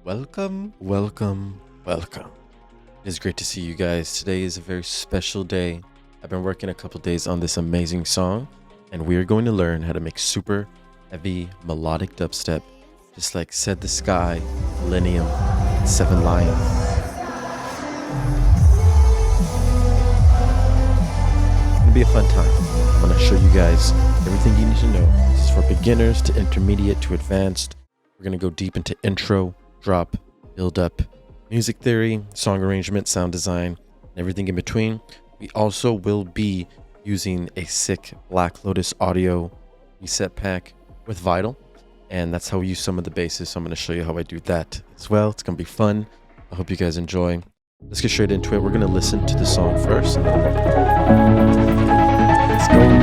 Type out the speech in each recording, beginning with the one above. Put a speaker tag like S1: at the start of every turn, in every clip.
S1: Welcome, welcome, welcome. It is great to see you guys. Today is a very special day. I've been working a couple days on this amazing song, and we are going to learn how to make super heavy melodic dubstep, just like Said the Sky, Illenium, and Seven Lions. It's gonna be a fun time. I'm gonna show you guys everything you need to know. This is for beginners to intermediate to advanced. We're gonna go deep into intro, drop, build up, music theory, song arrangement, sound design, and everything in between. We also will be using a sick Black Lotus audio reset pack with Vital, and that's how we use some of the basses. So I'm going to show you how I do that as well. It's going to be fun. I hope you guys enjoy. Let's get straight into it. We're going to listen to the song first. Let's go.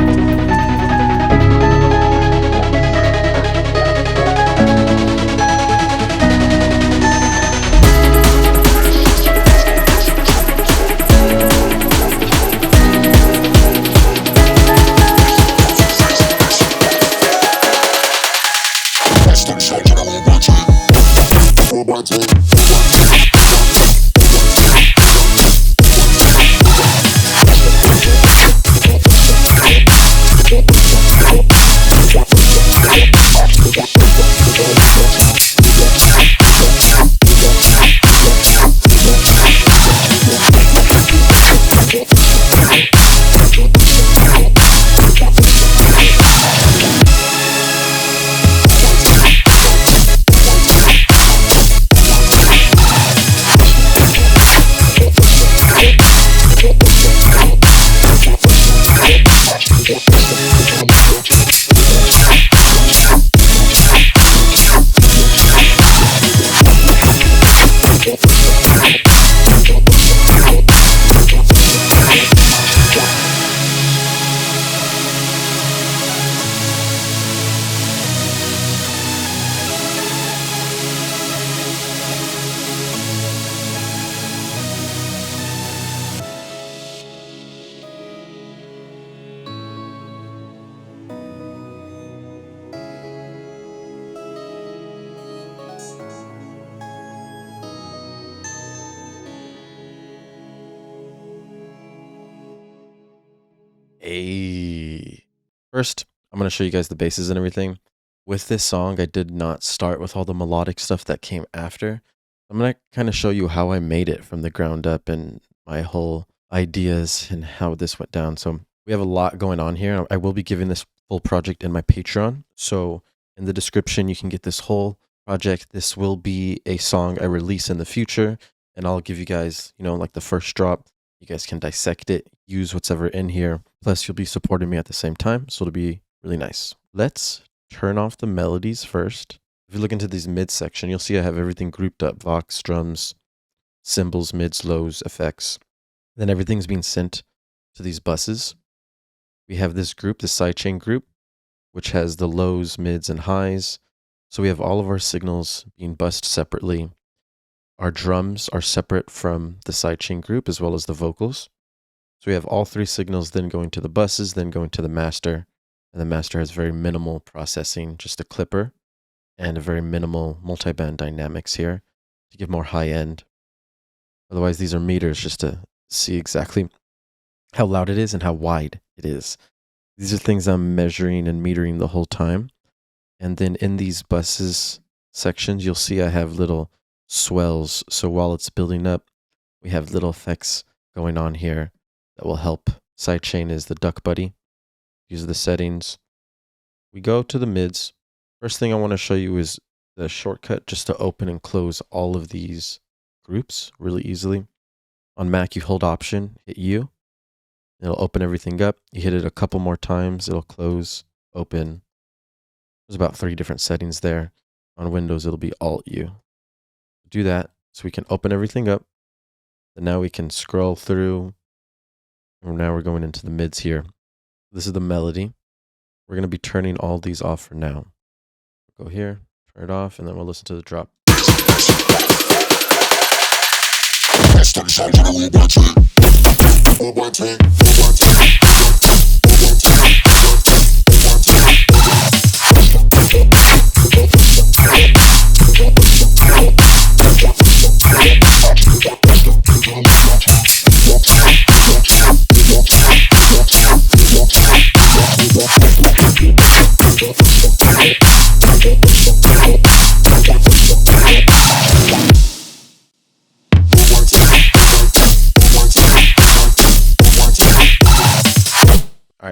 S1: First, I'm going to show you guys the basses and everything. With this song, I did not start with all the melodic stuff that came after. I'm going to kind of show you how I made it from the ground up and my whole ideas and how this went down. So we have a lot going on here. I will be giving this full project in my Patreon. So in the description, you can get this whole project. This will be a song I release in the future, and I'll give you guys, like the first drop. You guys can dissect it, use whatever in here. Plus, you'll be supporting me at the same time, so it'll be really nice. Let's turn off the melodies first. If you look into these mid section, you'll see I have everything grouped up: vox, drums, cymbals, mids, lows, effects. Then everything's being sent to these buses. We have this group, the sidechain group, which has the lows, mids, and highs. So we have all of our signals being bussed separately. Our drums are separate from the sidechain group as well as the vocals. So we have all three signals then going to the buses, then going to the master. And the master has very minimal processing, just a clipper, and a very minimal multiband dynamics here to give more high end. Otherwise, these are meters just to see exactly how loud it is and how wide it is. These are things I'm measuring and metering the whole time. And then in these buses sections, you'll see I have little swells. So while it's building up, we have little effects going on here that will help. Sidechain is the duck buddy. These are the settings. We go to the mids. First thing I want to show you is the shortcut just to open and close all of these groups really easily. On Mac, you hold Option, hit U. It'll open everything up. You hit it a couple more times, it'll close, open. There's about 3 different settings there. On Windows, it'll be Alt U. Do that so we can open everything up. And now we can scroll through. And now we're going into the mids here. This is the melody. We're going to be turning all these off for now. Go here, turn it off, and then we'll listen to the drop.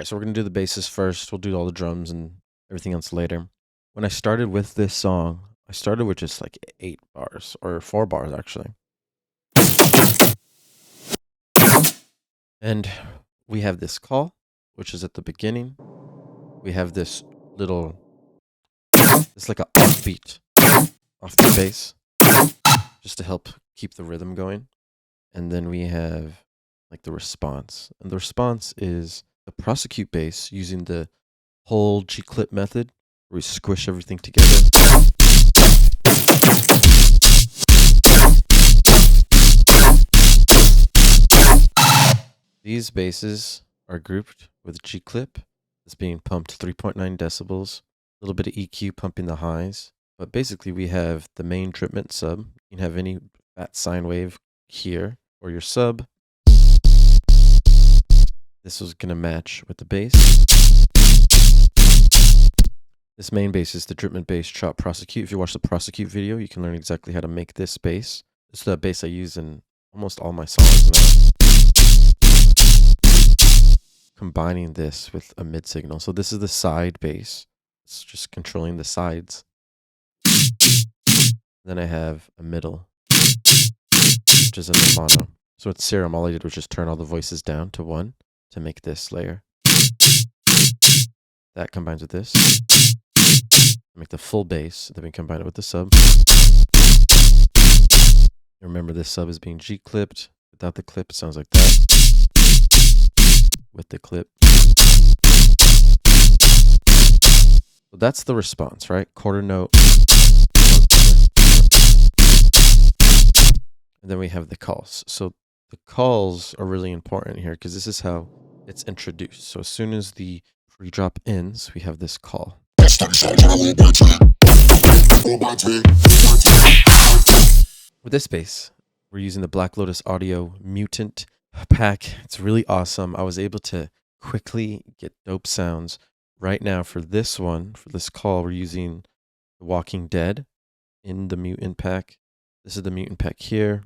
S1: right, so we're going to do the basses first. We'll do all the drums and everything else later. When I started with this song, I started with just like 8 bars, or 4 bars actually. And we have this call, which is at the beginning. We have this little, it's like an offbeat off the bass, just to help keep the rhythm going. And then we have like the response. And the response is the prosecute bass using the whole G-clip method, where we squish everything together. These basses are grouped with G-clip. It's being pumped 3.9 decibels, a little bit of EQ pumping the highs. But basically we have the main Dripment sub. You can have any fat sine wave here, or your sub. This was going to match with the bass. This main bass is the Dripment bass chop prosecute. If you watch the prosecute video, you can learn exactly how to make this bass. It's the bass I use in almost all my songs now. Combining this with a mid signal. So this is the side bass. It's just controlling the sides. Then I have a middle, which is in the mono. So with Serum, all I did was just turn all the voices down to 1 to make this layer. That combines with this. Make the full bass, then we combine it with the sub. Remember, this sub is being G-clipped. Without the clip, it sounds like that. With the clip. So that's the response, right? Quarter note. And then we have the calls. So the calls are really important here because this is how it's introduced. So as soon as the pre-drop ends, we have this call. With this bass, we're using the Black Lotus Audio Mutant pack. It's really awesome. I was able to quickly get dope sounds. Right now for this one, for this call, we're using The Walking Dead in the Mutant pack. This is the Mutant pack here.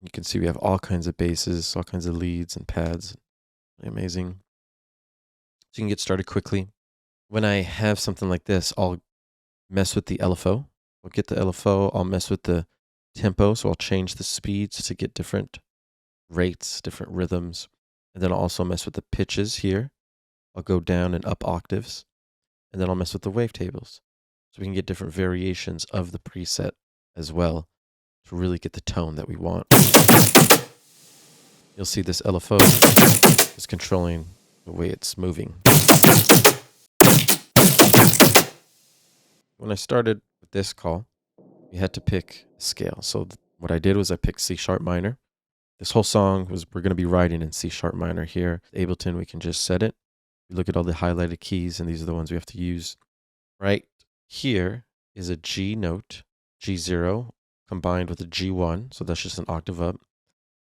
S1: You can see we have all kinds of basses, all kinds of leads and pads. Really amazing. So you can get started quickly. When I have something like this, I'll mess with the LFO. I'll get the LFO, I'll mess with the tempo, so I'll change the speeds to get different rates, different rhythms. And then I'll also mess with the pitches here. I'll go down and up octaves. And then I'll mess with the wavetables. So we can get different variations of the preset as well to really get the tone that we want. You'll see this LFO is controlling the way it's moving. When I started with this call, we had to pick a scale. So what I did was I picked C sharp minor. This whole song was we're going to be writing in C sharp minor here. Ableton, we can just set it. We look at all the highlighted keys, and these are the ones we have to use. Right here is a G note, G0, combined with a G1. So that's just an octave up.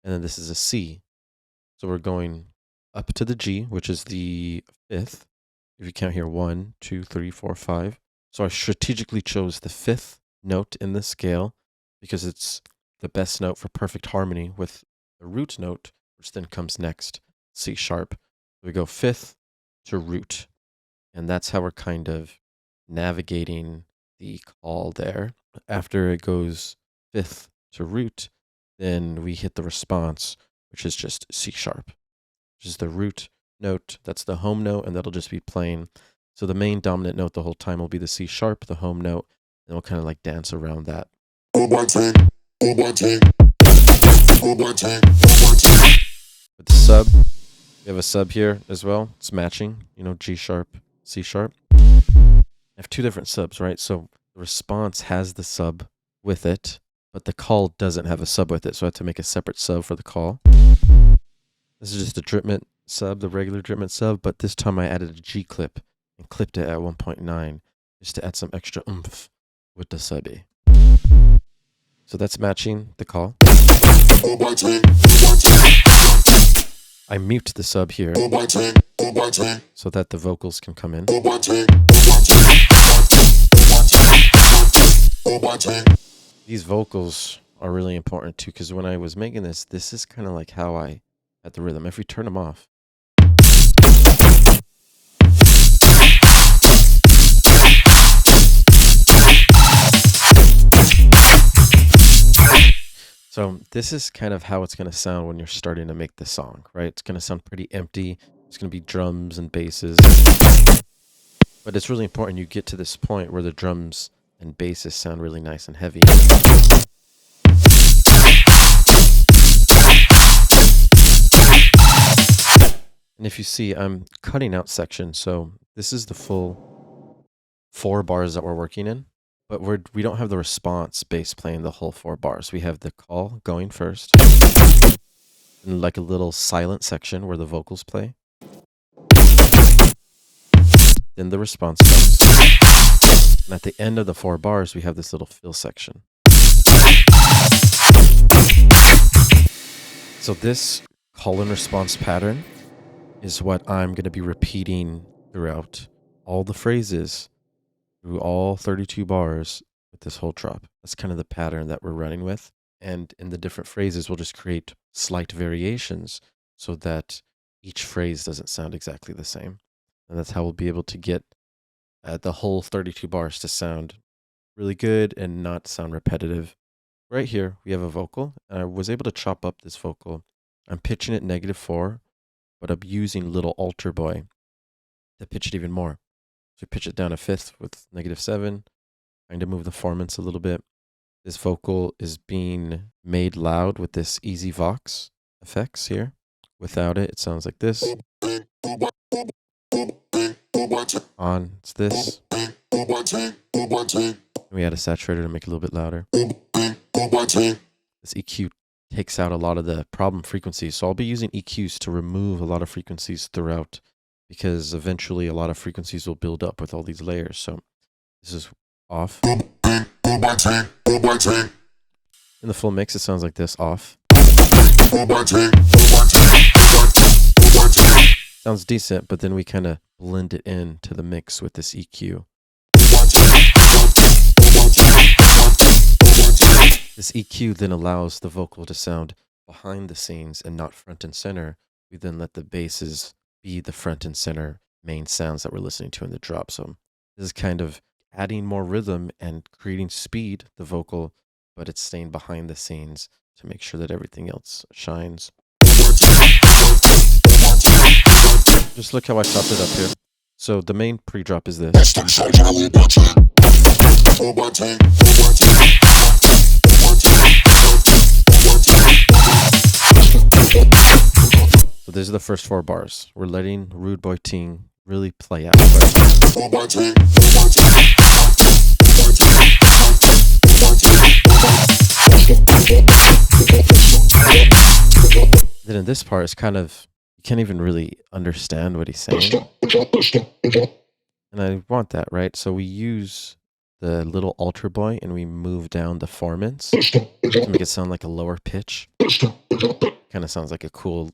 S1: And then this is a C. So we're going up to the G, which is the 5th. If you count here, 1, 2, 3, 4, 5. So I strategically chose the 5th note in the scale because it's the best note for perfect harmony with the root note, which then comes next, C sharp. We go 5th to root. And that's how we're kind of navigating the call there. After it goes 5th to root, then we hit the response, which is just C sharp, which is the root note. That's the home note, and that'll just be playing. So the main dominant note the whole time will be the C sharp, the home note, and we'll kind of like dance around that. With the sub, we have a sub here as well. It's matching, G sharp, C sharp. I have 2 different subs, right? So the response has the sub with it, but the call doesn't have a sub with it. So I have to make a separate sub for the call. This is just a Dripment sub, the regular Dripment sub, but this time I added a G clip and clipped it at 1.9 just to add some extra oomph with the subby. So that's matching the call. I mute the sub here so that the vocals can come in. These vocals are really important too, because when I was making this is kind of like how I had the rhythm. If we turn them off, this is kind of how it's going to sound when you're starting to make the song, right? It's going to sound pretty empty. It's going to be drums and basses. But it's really important you get to this point where the drums and basses sound really nice and heavy. And if you see, I'm cutting out sections. So this is the full 4 bars that we're working in. But we don't have the response bass playing the whole 4 bars. We have the call going first. And like a little silent section where the vocals play. Then the response comes. And at the end of the 4 bars, we have this little fill section. So this call and response pattern is what I'm going to be repeating throughout all the phrases, through all 32 bars with this whole drop. That's kind of the pattern that we're running with. And in the different phrases, we'll just create slight variations so that each phrase doesn't sound exactly the same. And that's how we'll be able to get the whole 32 bars to sound really good and not sound repetitive. Right here, we have a vocal. And I was able to chop up this vocal. I'm pitching it -4, but I'm using little alter boy to pitch it even more. So we pitch it down a 5th with -7, trying to move the formants a little bit. This vocal is being made loud with this easy vox effects here. Without it, it sounds like this. On, it's this. We add a saturator to make it a little bit louder. This EQ takes out a lot of the problem frequencies. So I'll be using EQs to remove a lot of frequencies throughout, because eventually a lot of frequencies will build up with all these layers. So this is off. In the full mix, it sounds like this, off. Sounds decent, but then we kind of blend it into the mix with this EQ. This EQ then allows the vocal to sound behind the scenes and not front and center. We then let the basses be the front and center main sounds that we're listening to in the drop. So this is kind of adding more rhythm and creating speed, the vocal, but it's staying behind the scenes to make sure that everything else shines. Just look how I chopped it up here. So the main pre-drop is this. So these are the first 4 bars. We're letting Rude Boy Ting really play out. Then in this part, it's kind of, you can't even really understand what he's saying. And I want that, right? So we use the little alter boy and we move down the formants to make it sound like a lower pitch. Kind of sounds like a cool.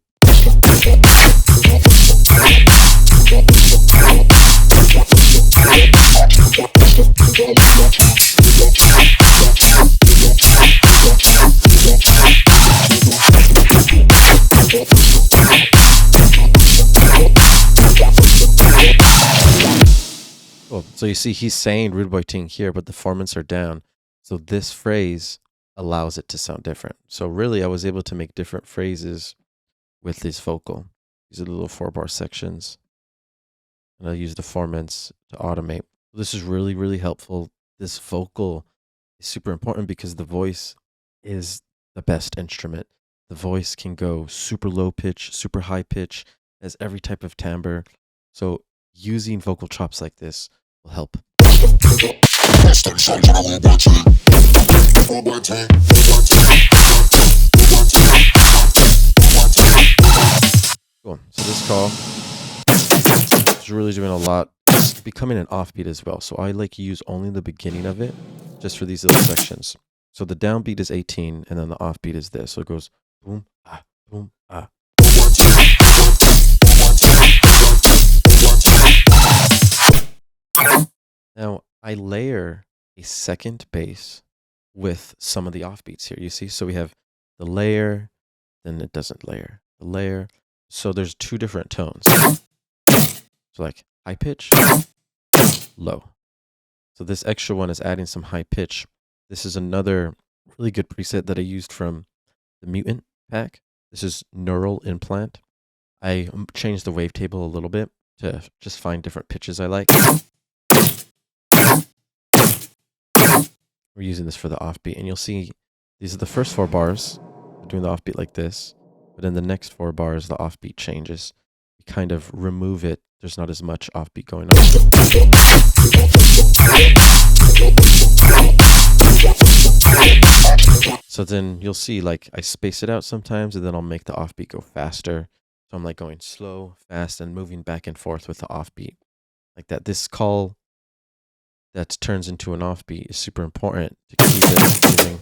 S1: Cool. So you see he's saying Rude Boy Ting here, but the formants are down. So this phrase allows it to sound different. So really I was able to make different phrases with this vocal. These are the little 4-bar sections. And I'll use the formants to automate. This is really, really helpful. This vocal is super important because the voice is the best instrument. The voice can go super low pitch, super high pitch, has every type of timbre. So using vocal chops like this will help. Cool. So this call is really doing a lot. It's becoming an offbeat as well. So I like use only the beginning of it just for these little sections. So the downbeat is 18 and then the offbeat is this. So it goes boom, ah, boom, ah. Now I layer a second bass with some of the offbeats here. You see? So we have the layer, then it doesn't layer. The layer. So there's 2 different tones. So like high pitch, low. So this extra one is adding some high pitch. This is another really good preset that I used from the Mutant pack. This is Neural Implant. I changed the wavetable a little bit to just find different pitches I like. We're using this for the offbeat, and you'll see these are the first 4 bars. We're doing the offbeat like this, but in the next 4 bars, the offbeat changes. We kind of remove it. There's not as much offbeat going on. So then you'll see, like, I space it out sometimes, and then I'll make the offbeat go faster. So I'm like going slow, fast, and moving back and forth with the offbeat. Like that. This call that turns into an offbeat is super important to keep it moving.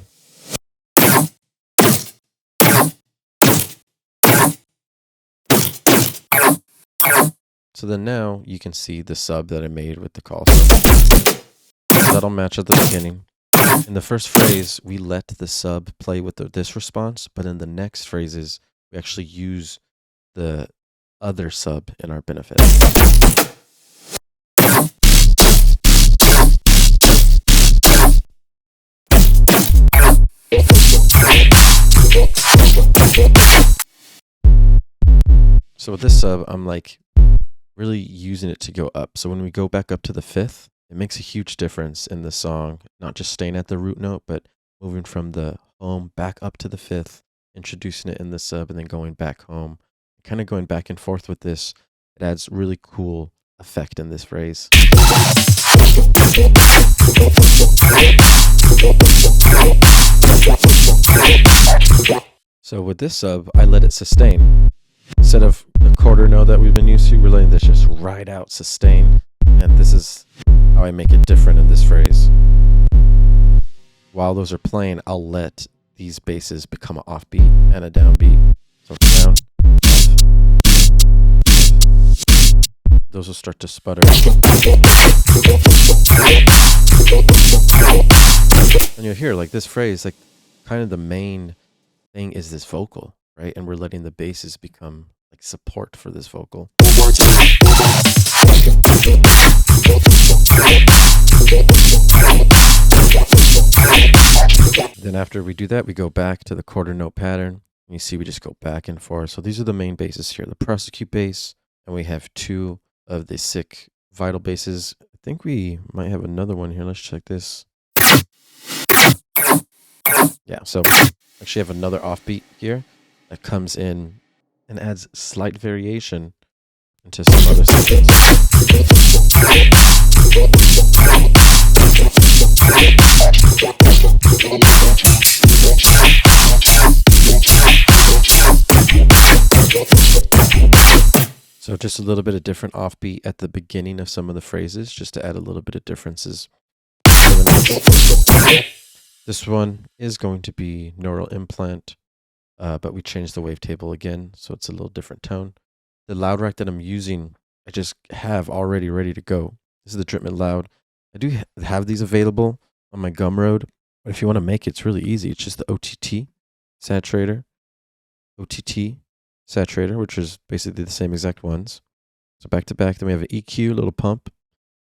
S1: So then now you can see the sub that I made with the call. So that'll match at the beginning. In the first phrase, we let the sub play with this response, but in the next phrases, we actually use the other sub in our benefit. So with this sub, I'm like really using it to go up. So when we go back up to the 5th, it makes a huge difference in the song, not just staying at the root note, but moving from the home back up to the 5th, introducing it in the sub, and then going back home. Kind of going back and forth with this, it adds really cool effect in this phrase. So with this sub, I let it sustain. Instead of the quarter note that we've been used to, we're letting this just ride out, sustain. And this is how I make it different in this phrase. While those are playing, I'll let these basses become an offbeat and a downbeat. So down, off. Those will start to sputter. And you'll hear, like, this phrase, like, kind of the main thing is this vocal, right? And we're letting the basses become like support for this vocal. Then after we do that, we go back to the quarter note pattern. And you see we just go back and forth. So these are the main basses here, the prosecute bass, and we have 2 of the sick vital basses. I think we might have another one here. Let's check this. Yeah, so actually have another offbeat here that comes in and adds slight variation into some other sections. So just a little bit of different offbeat at the beginning of some of the phrases, just to add a little bit of differences. This one is going to be Neural Implant, but we changed the wavetable again, so it's a little different tone. The loud rack that I'm using, I just have already ready to go. This is the Dripment Loud. I do have these available on my Gumroad, but if you want to make it, it's really easy. It's just the OTT saturator, which is basically the same exact ones. So back to back, then we have an EQ, little pump,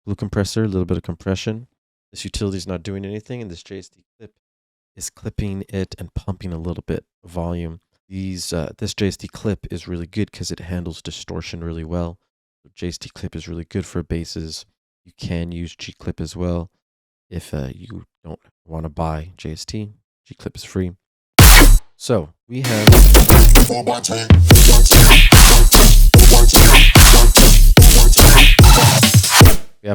S1: glue compressor, a little bit of compression. This utility is not doing anything, and this JSD clip is clipping it and pumping a little bit of volume. This JSD clip is really good because it handles distortion really well. So JSD clip is really good for basses. You can use G clip as well if you don't want to buy JST. G clip is free. So we have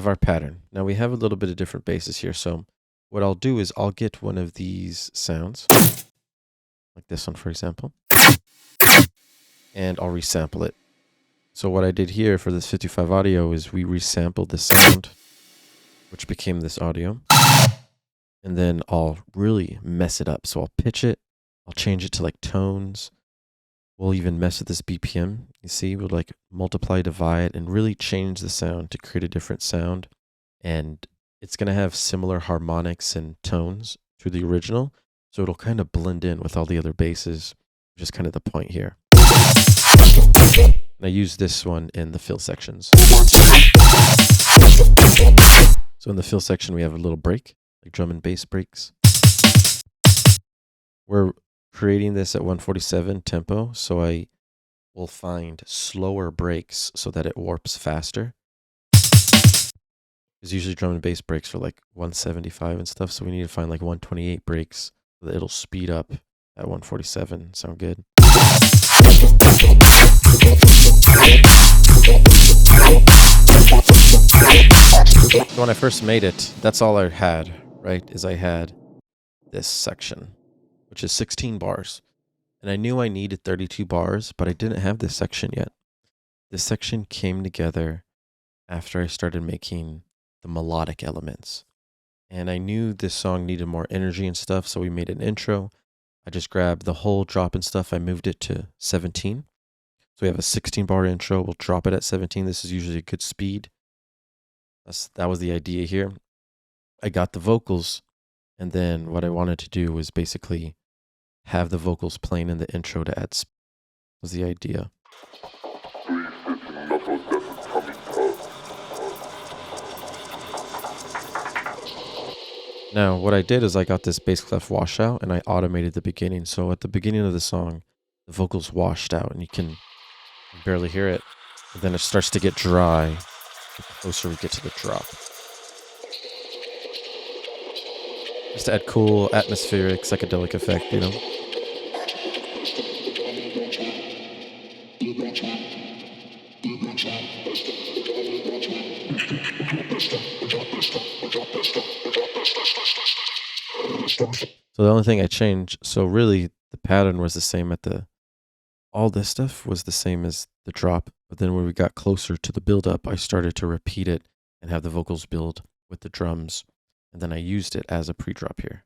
S1: our pattern. Now we have a little bit of different basses here. So what I'll do is I'll get one of these sounds, like this one, for example, and I'll resample it. So what I did here for this 55 audio is we resampled the sound, which became this audio, and then I'll really mess it up. So I'll pitch it, I'll change it to like tones. We'll even mess with this BPM. You see, we'll like multiply, divide, and really change the sound to create a different sound. And it's going to have similar harmonics and tones to the original. So it'll kind of blend in with all the other basses, which is kind of the point here. And I use this one in the fill sections. So in the fill section, we have a little break, like drum and bass breaks. We're creating this at 147 tempo, so I will find slower breaks so that it warps faster. Because usually drum and bass breaks are like 175 and stuff, so we need to find like 128 breaks so that it'll speed up at 147. Sound good? So when I first made it, that's all I had, right? Is I had this section, which is 16 bars. And I knew I needed 32 bars, but I didn't have this section yet. This section came together after I started making the melodic elements. And I knew this song needed more energy and stuff, so we made an intro. I just grabbed the whole drop and stuff. I moved it to 17. So we have a 16-bar intro. We'll drop it at 17. This is usually a good speed. That was the idea here. I got the vocals, and then what I wanted to do was basically have the vocals playing in the intro to add speed. Was the idea. Now, what I did is I got this bass clef washout and I automated the beginning. So at the beginning of the song, the vocals washed out and you can barely hear it. But then it starts to get dry the closer we get to the drop. Just to add cool, atmospheric, psychedelic effect, you know? So the only thing I changed, so really the pattern was the same all this stuff was the same as the drop, but then when we got closer to the build up, I started to repeat it and have the vocals build with the drums, and then I used it as a pre-drop here.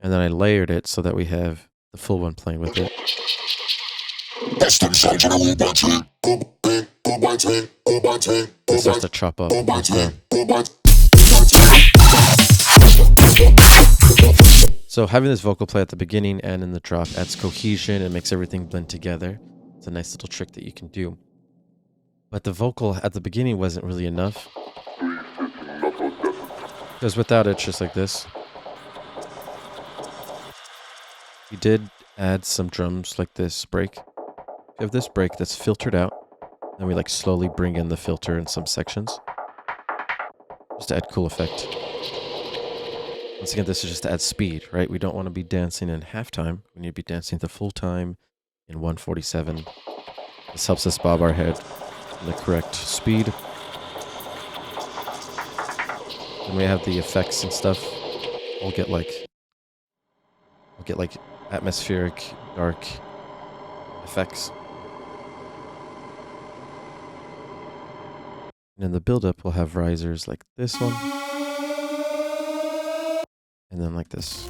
S1: And then I layered it so that we have the full one playing with it. It starts to chop up. So having this vocal play at the beginning and in the drop adds cohesion and makes everything blend together. It's a nice little trick that you can do. But the vocal at the beginning wasn't really enough, because without it, it's just like this. We did add some drums like this break. We have this break that's filtered out, then we like slowly bring in the filter in some sections, just to add cool effect. Once again, this is just to add speed, right? We don't want to be dancing in halftime. We need to be dancing the full time in 147. This helps us bob our head in the correct speed. When we have the effects and stuff, we'll get like atmospheric, dark effects. And in the build-up, we'll have risers like this one. And then like this.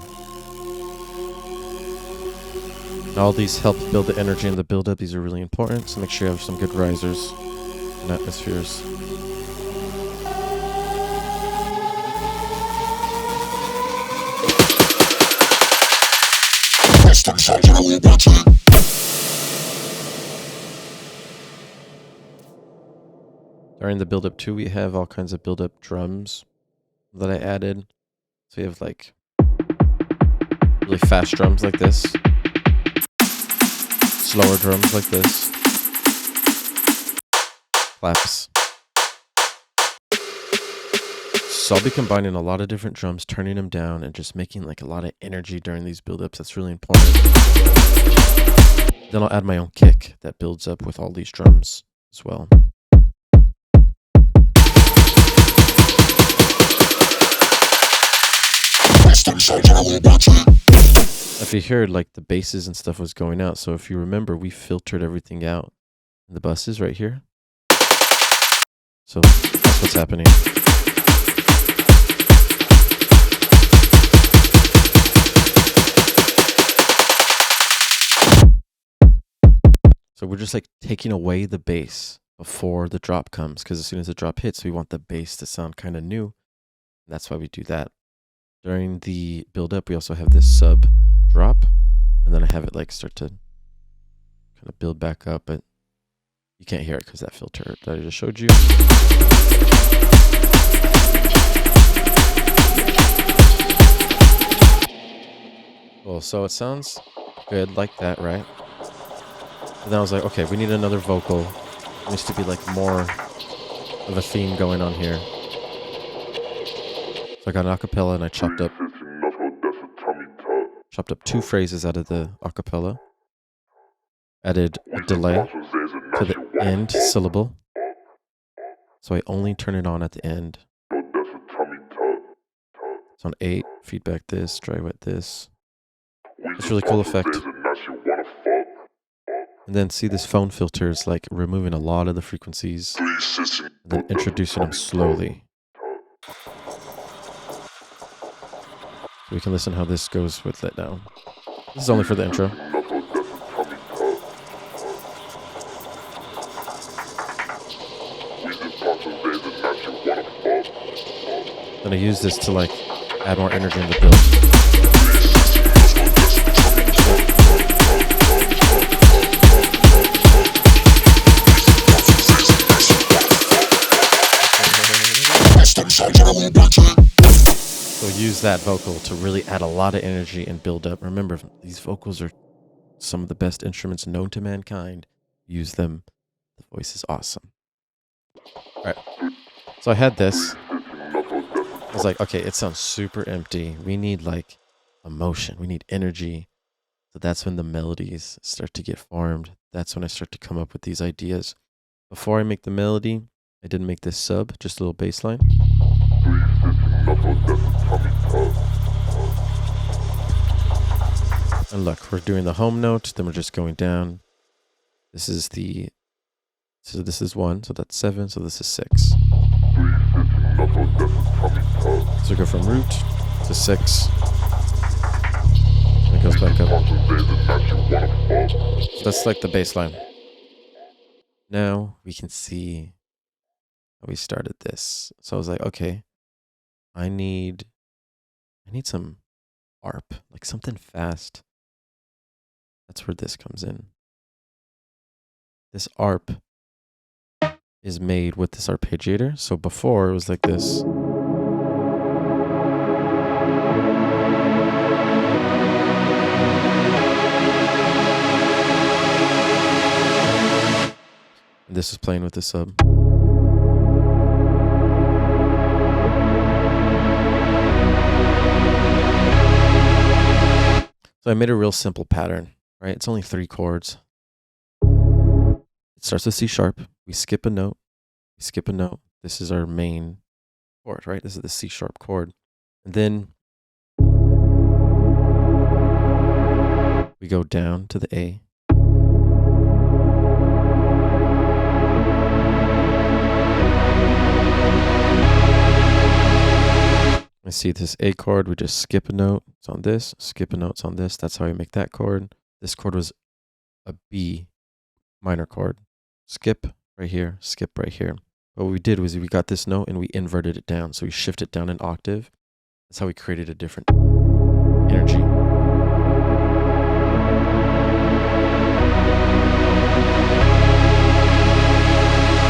S1: And all these help build the energy in the build-up. These are really important, so make sure you have some good risers and atmospheres. During the build-up too, we have all kinds of build-up drums that I added. So you have like really fast drums like this, slower drums like this, claps. So I'll be combining a lot of different drums, turning them down, and just making like a lot of energy during these build-ups. That's really important. Then I'll add my own kick that builds up with all these drums as well. If you heard, like the basses and stuff was going out, so if you remember, we filtered everything out in the buses right here. So that's what's happening. So we're just like taking away the bass before the drop comes, because as soon as the drop hits, we want the bass to sound kind of new. And that's why we do that. During the build-up, we also have this sub drop, and then I have it like start to kind of build back up, but you can't hear it because that filter that I just showed you. Cool. So it sounds good like that, right? And then I was like, okay, we need another vocal. There needs to be like more of a theme going on here. So I got an acapella and I chopped up 2 phrases out of the acapella. Added a delay to the end syllable. So I only turn it on at the end. It's on 8, feedback this, dry wet this. It's a really cool effect. And then see this phone filter is like removing a lot of the frequencies and then introducing them slowly. So we can listen how this goes with it now. This is only for the intro. Then I use this to like add more energy in the build. So use that vocal to really add a lot of energy and build up. Remember, these vocals are some of the best instruments known to mankind. Use them. The voice is awesome. All right. So I had this. I was like, okay, it sounds super empty. We need like emotion. We need energy. So that's when the melodies start to get formed. That's when I start to come up with these ideas. Before I make the melody, I didn't make this sub, just a little bass line. And look, we're doing the home note, then we're just going down. This is 1, so that's 7, so this is 6. So we go from root to 6. And it goes back up. So that's like the bass line. Now we can see how we started this. So I was like, okay, I need some ARP, like something fast. That's where this comes in. This ARP is made with this arpeggiator. So before it was like this. And this is playing with the sub. So I made a real simple pattern, right? It's only 3 chords. It starts with C sharp. We skip a note. We skip a note. This is our main chord, right? This is the C sharp chord. And then we go down to the A. I see this A chord, we just skip a note, it's on this, skip a note, it's on this. That's how I make that chord. This chord was a B minor chord. Skip right here, skip right here. But what we did was we got this note and we inverted it down. So we shifted down an octave. That's how we created a different energy.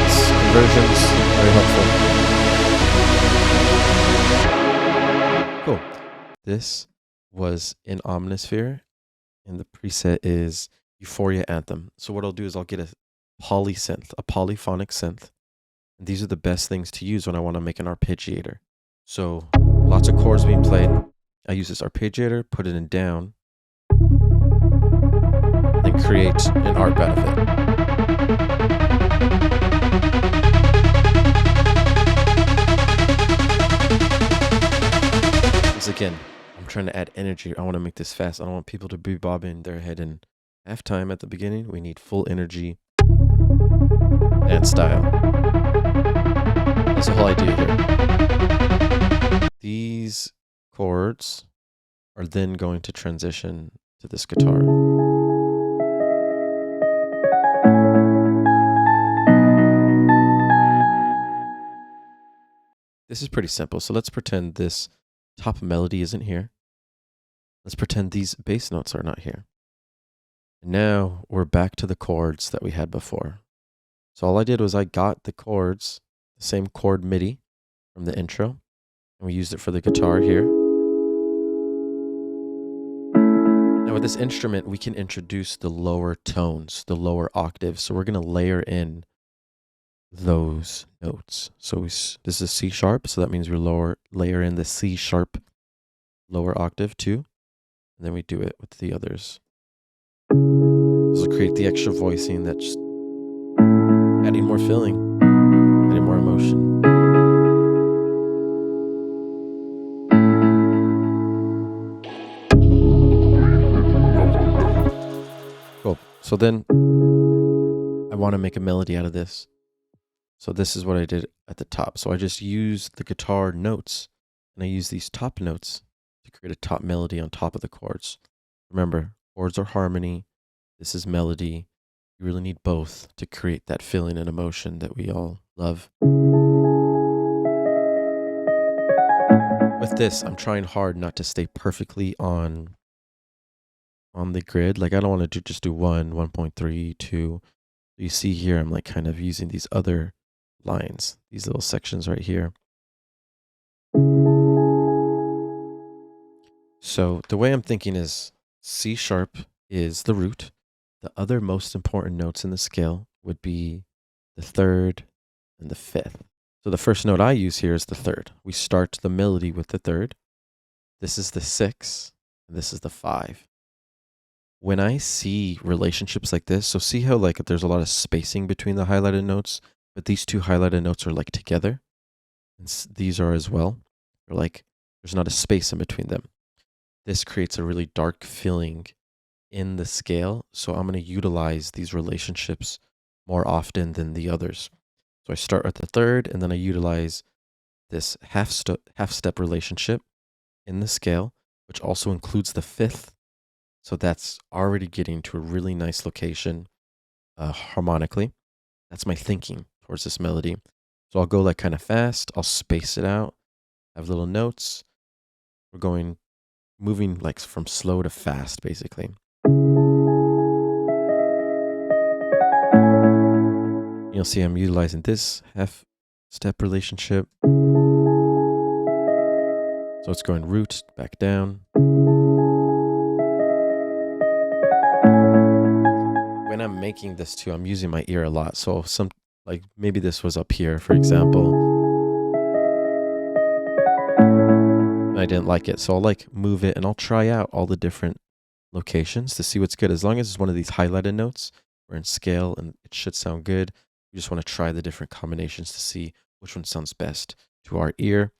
S1: This inversion's very helpful. Cool. This was in Omnisphere, and the preset is Euphoria Anthem. So what I'll do is I'll get a polysynth, a polyphonic synth. And these are the best things to use when I want to make an arpeggiator. So lots of chords being played. I use this arpeggiator, put it in down, and create an ARP out of it. Again, I'm trying to add energy. I want to make this fast. I don't want people to be bobbing their head in half time at the beginning. We need full energy and style. That's the whole idea here. These chords are then going to transition to this guitar. This is pretty simple. So let's pretend this top melody isn't here. Let's pretend these bass notes are not here. And now we're back to the chords that we had before. So all I did was I got the chords, the same chord MIDI from the intro, and we used it for the guitar here. Now with this instrument, we can introduce the lower tones, the lower octaves. So we're going to layer in those notes. So this is C sharp, so that means we layer in the C sharp lower octave too, and then we do it with the others. This will create the extra voicing that's just adding more feeling, adding more emotion. Cool. So then I want to make a melody out of this. So this is what I did at the top. So I just used the guitar notes, and I use these top notes to create a top melody on top of the chords. Remember, chords are harmony. This is melody. You really need both to create that feeling and emotion that we all love. With this, I'm trying hard not to stay perfectly on the grid. Like I don't want to just do 1, 1.3, 2. You see here, I'm like kind of using these other lines, these little sections right here. So the way I'm thinking is C sharp is the root. The other most important notes in the scale would be the third and the fifth. So the first note I use here is the third. We start the melody with the third. This is the 6, and this is the 5. When I see relationships like this, so see how like there's a lot of spacing between the highlighted notes, but these two highlighted notes are like together, and these are as well. They're like, there's not a space in between them. This creates a really dark feeling in the scale, so I'm going to utilize these relationships more often than the others. So I start with the third, and then I utilize this half step relationship in the scale, which also includes the fifth. So that's already getting to a really nice location harmonically. That's my thinking towards this melody. So I'll go like kind of fast. I'll space it out, have little notes. We're moving like from slow to fast, basically. You'll see I'm utilizing this half step relationship. So it's going root, back down. When I'm making this too, I'm using my ear a lot. So like maybe this was up here, for example. I didn't like it. So I'll like move it and I'll try out all the different locations to see what's good. As long as it's one of these highlighted notes, we're in scale and it should sound good. We just want to try the different combinations to see which one sounds best to our ear.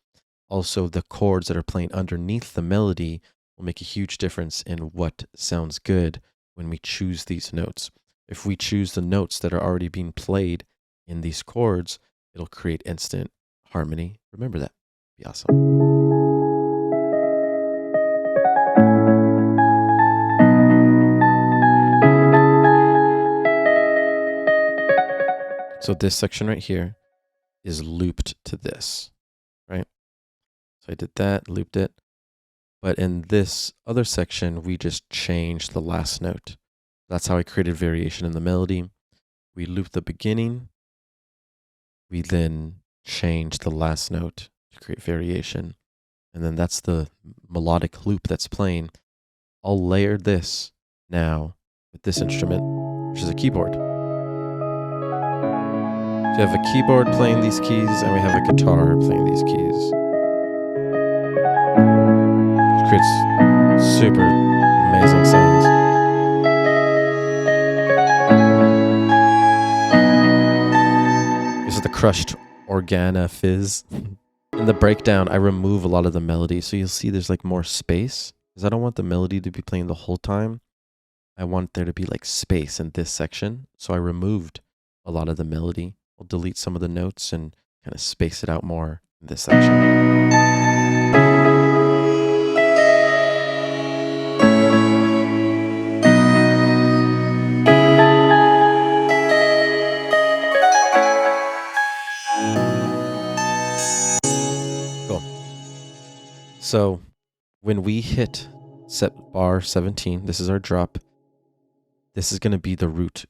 S1: Also, the chords that are playing underneath the melody will make a huge difference in what sounds good when we choose these notes. If we choose the notes that are already being played in these chords, it'll create instant harmony. Remember that. Be awesome. So this section right here is looped to this, right? So I did that, looped it. But in this other section, we just changed the last note. That's how I created variation in the melody. We looped the beginning. We then changed the last note to create variation. And then that's the melodic loop that's playing. I'll layer this now with this instrument, which is a keyboard. So you have a keyboard playing these keys, and we have a guitar playing these keys. It creates super amazing sounds. This is the crushed Organa Fizz. In the breakdown, I remove a lot of the melody, so you'll see there's like more space, because I don't want the melody to be playing the whole time. I want there to be like space in this section, so I removed a lot of the melody. I'll delete some of the notes and kind of space it out more in this section. Cool. So when we hit set bar 17, this is our drop. This is going to be the root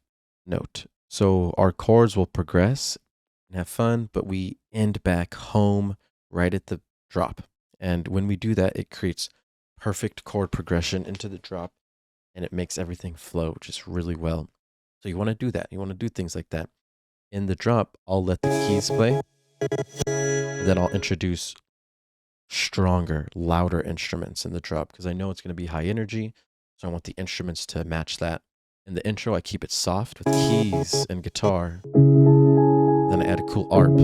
S1: note. So our chords will progress and have fun, but we end back home right at the drop. And when we do that, it creates perfect chord progression into the drop. and it makes everything flow just really well. So you want to do that. You want to do things like that. In the drop, I'll let the keys play, and then I'll introduce stronger, louder instruments in the drop because I know it's going to be high energy. So I want the instruments to match that. In the intro, I keep it soft with keys and guitar. Then I add a cool ARP.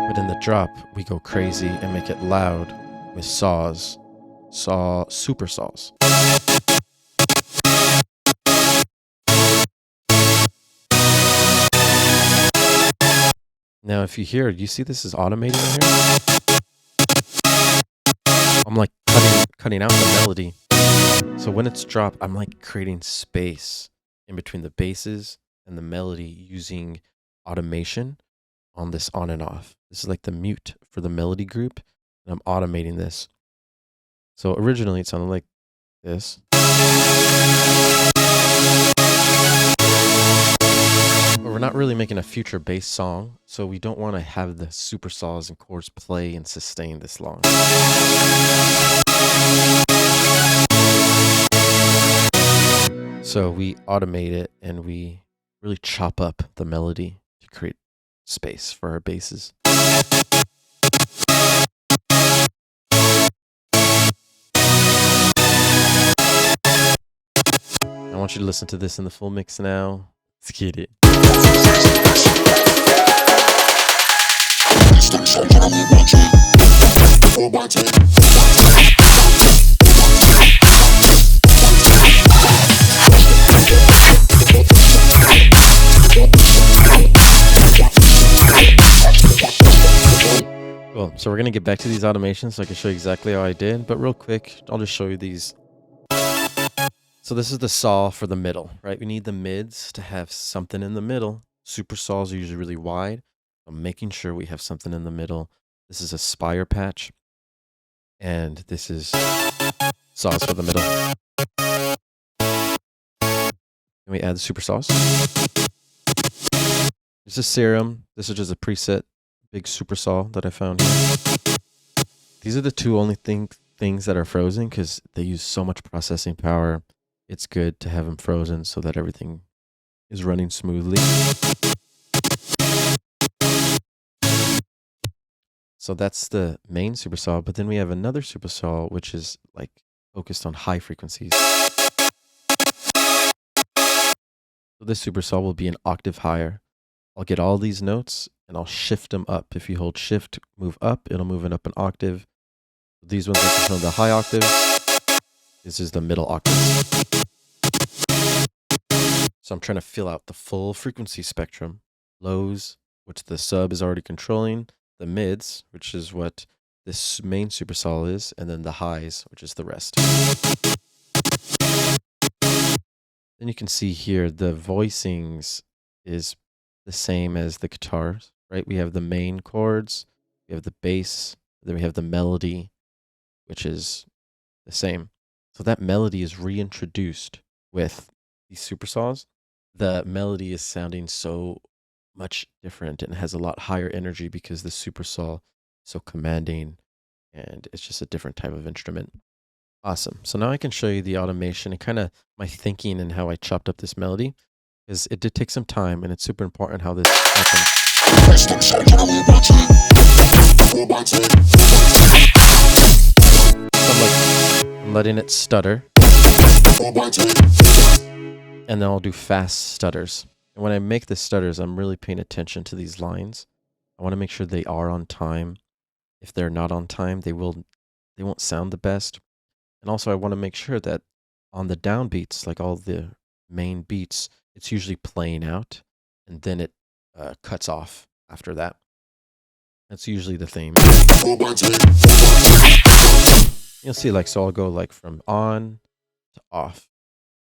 S1: But in the drop, we go crazy and make it loud with saws. Super saws. Now, if you hear, you see this is automating right here? I'm like cutting out the melody. So when it's dropped, I'm like creating space in between the basses and the melody using automation on this on and off. This is like the mute for the melody group, and I'm automating this. So originally it sounded like this. But we're not really making a future bass song, so we don't want to have the super saws and chords play and sustain this long. So we automate it and we really chop up the melody to create space for our basses. I want you to listen to this in the full mix now. Let's get it. Cool. So we're going to get back to these automations so I can show you exactly how I did. But real quick, I'll just show you these. So this is the saw for the middle, right? We need the mids to have something in the middle. Super saws are usually really wide. I'm making sure we have something in the middle. This is a spire patch. And this is saws for the middle. And we add the super saws. This is serum. This is just a preset big super saw that I found here. These are the two only things that are frozen because they use so much processing power. It's good to have them frozen so that everything is running smoothly. So that's the main super saw, but then we have another super saw which is like focused on high frequencies. So this super saw will be an octave higher. I'll get all these notes and I'll shift them up. If you hold shift, move up, it'll move it up an octave. These ones are controlled the high octaves. This is the middle octave. So I'm trying to fill out the full frequency spectrum. Lows, which the sub is already controlling. The mids, which is what this main super saw is. And then the highs, which is the rest. Then you can see here the voicings is the same as the guitars, right? We have the main chords, we have the bass, then we have the melody, which is the same. So that melody is reintroduced with these super saws. The melody is sounding so much different and has a lot higher energy because the super saw is so commanding and it's just a different type of instrument. Awesome. So now I can show you the automation and kind of my thinking and how I chopped up this melody, because it did take some time and it's super important how this happened. I'm letting it stutter. And then I'll do fast stutters. And when I make the stutters, I'm really paying attention to these lines. I want to make sure they are on time. If they're not on time, they won't sound the best. And also I want to make sure that on the downbeats, like all the main beats, it's usually playing out and then it cuts off after that. That's usually the theme. You'll see, like, so I'll go like from on to off.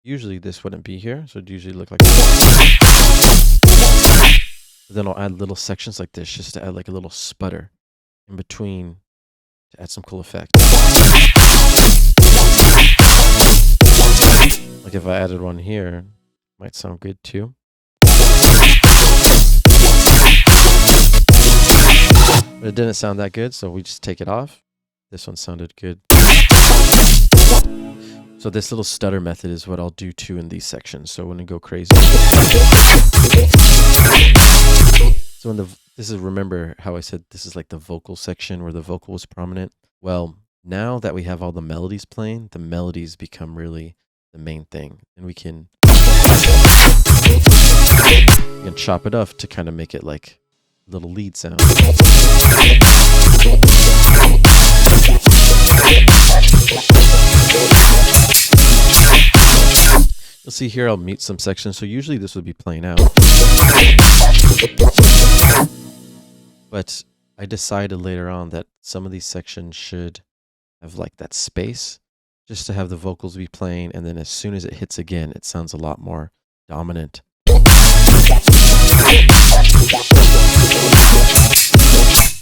S1: Usually this wouldn't be here, so it'd usually look like this. But then I'll add little sections like this just to add like a little sputter in between to add some cool effect. Like if I added one here, might sound good too. But it didn't sound that good, so we just take it off. This one sounded good. So this little stutter method is what I'll do too in these sections. So when I go crazy. So remember how I said this is like the vocal section where the vocal was prominent? Well, now that we have all the melodies playing, the melodies become really the main thing. And we can chop it up to kind of make it like a little lead sound. You'll see here I'll mute some sections, so usually this would be playing out. But I decided later on that some of these sections should have like that space, just to have the vocals be playing, and then as soon as it hits again, it sounds a lot more dominant.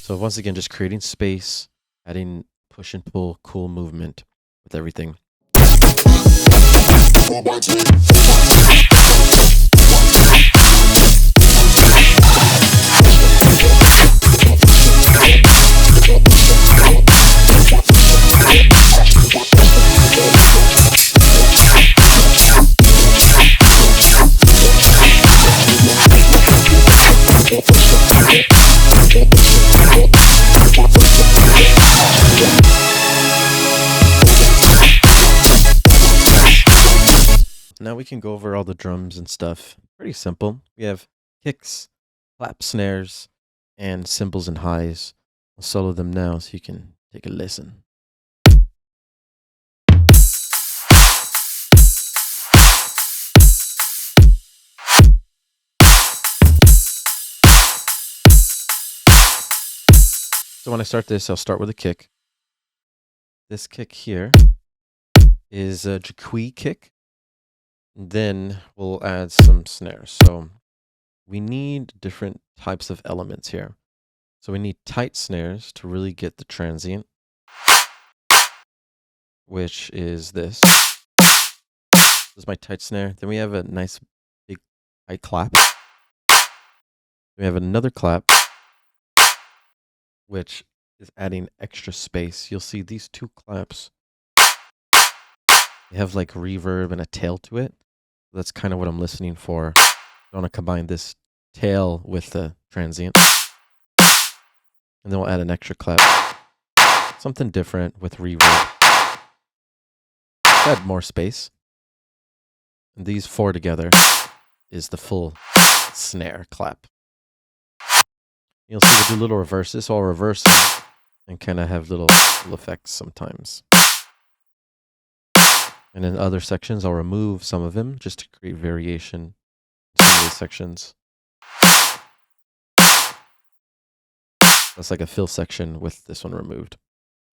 S1: So once again, just creating space, adding push and pull, cool movement with everything. Now we can go over all the drums and stuff. Pretty simple. We have kicks, clap snares, and cymbals and highs. I'll solo them now so you can take a listen. So when I start this, I'll start with a kick. This kick here is a jacqui kick. Then we'll add some snares. So we need different types of elements here. So we need tight snares to really get the transient, which is this. This is my tight snare. Then we have a nice big tight clap. We have another clap, which is adding extra space. You'll see these two claps, they have like reverb and a tail to it. That's kind of what I'm listening for. I want to combine this tail with the transient. And then we'll add an extra clap. Something different with reverb. Add more space. And these four together is the full snare clap. You'll see we do little reverses, so I'll reverse them and kind of have little effects sometimes. And in other sections, I'll remove some of them just to create variation in some of these sections. That's like a fill section with this one removed.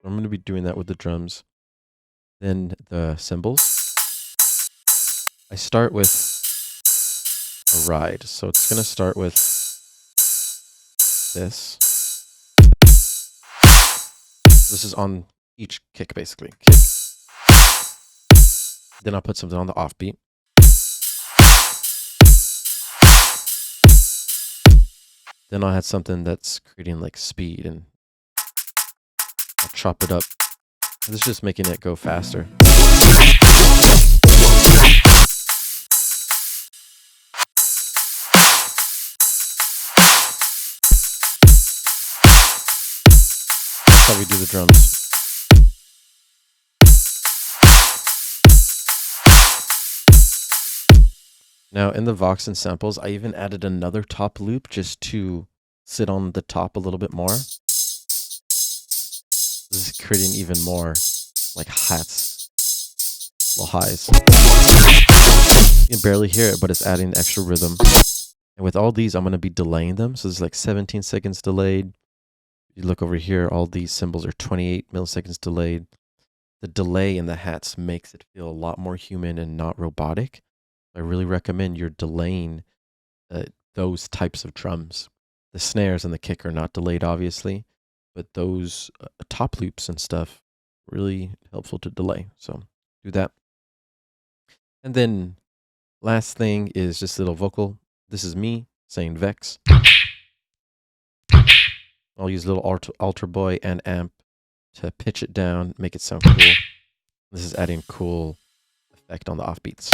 S1: I'm going to be doing that with the drums. Then the cymbals. I start with a ride. So it's going to start with this. This is on each kick, basically. Kick. Then I'll put something on the offbeat. Then I'll add something that's creating like speed, and I'll chop it up. This is just making it go faster. That's how we do the drums. Now in the Vox and samples, I even added another top loop just to sit on the top a little bit more. This is creating even more like hats, little highs. You can barely hear it, but it's adding extra rhythm. And with all these, I'm going to be delaying them. So there's like 17 seconds delayed. You look over here, all these cymbals are 28 milliseconds delayed. The delay in the hats makes it feel a lot more human and not robotic. I really recommend you're delaying those types of drums. The snares and the kick are not delayed, obviously, but those top loops and stuff, really helpful to delay. So do that. And then last thing is just a little vocal. This is me saying Vex. I'll use a little altar boy and amp to pitch it down, make it sound cool. This is adding cool effect on the offbeats.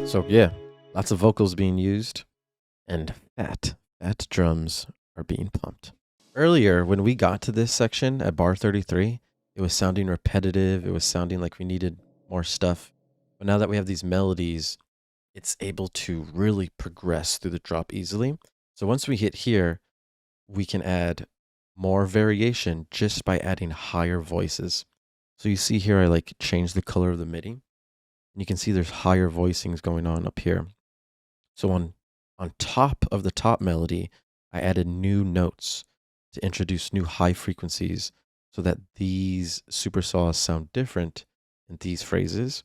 S1: So yeah, lots of vocals being used, and fat drums are being pumped. Earlier, when we got to this section at bar 33, it was sounding repetitive. It was sounding like we needed more stuff. But now that we have these melodies, it's able to really progress through the drop easily. So once we hit here, we can add more variation just by adding higher voices. So you see here, I like change the color of the MIDI. And you can see there's higher voicings going on up here. So on top of the top melody, I added new notes to introduce new high frequencies so that these supersaws sound different in these phrases.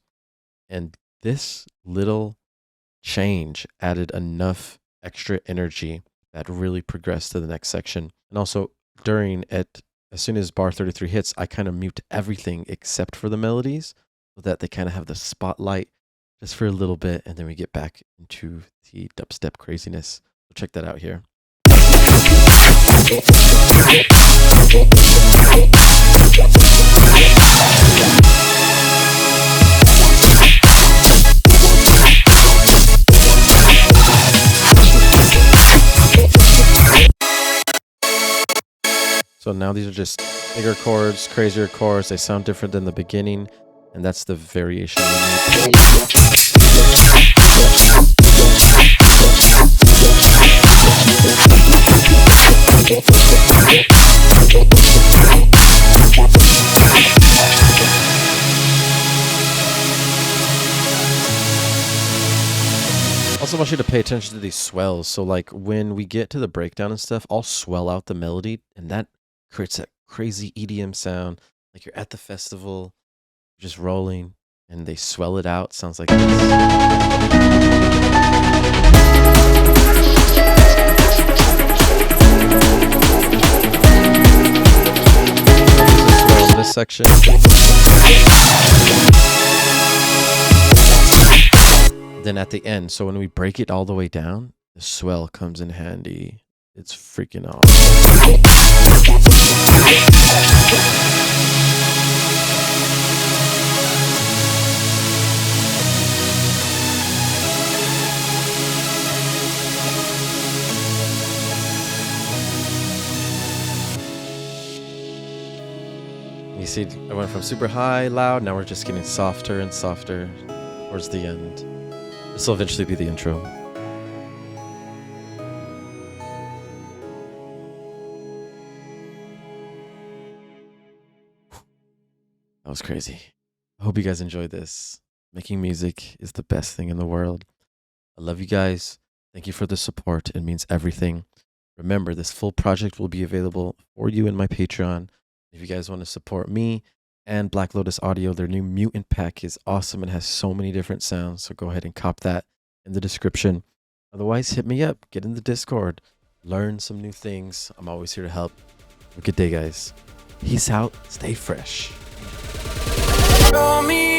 S1: And this little change added enough extra energy that really progressed to the next section. And also as soon as bar 33 hits, I kind of mute everything except for the melodies so that they kind of have the spotlight just for a little bit, and then we get back into the dubstep craziness. So check that out here. So now these are just bigger chords, crazier chords. They sound different than the beginning, and that's the variation we need. Also want you to pay attention to these swells. So like when we get to the breakdown and stuff, I'll swell out the melody, and that creates that crazy EDM sound. Like you're at the festival, just rolling, and they swell it out. Sounds like this. This section. Then at the end, so when we break it all the way down, the swell comes in handy. It's freaking awesome. You see, I went from super high, loud, now we're just getting softer and softer towards the end. This will eventually be the intro. That was crazy. I hope you guys enjoyed this. Making music is the best thing in the world. I love you guys. Thank you for the support. It means everything. Remember, this full project will be available for you in my Patreon. If you guys want to support me and Black Lotus Audio, their new Mutant pack is awesome and has so many different sounds. So go ahead and cop that in the description. Otherwise, hit me up. Get in the Discord. Learn some new things. I'm always here to help. Have a good day, guys. Peace out. Stay fresh.
S2: Show me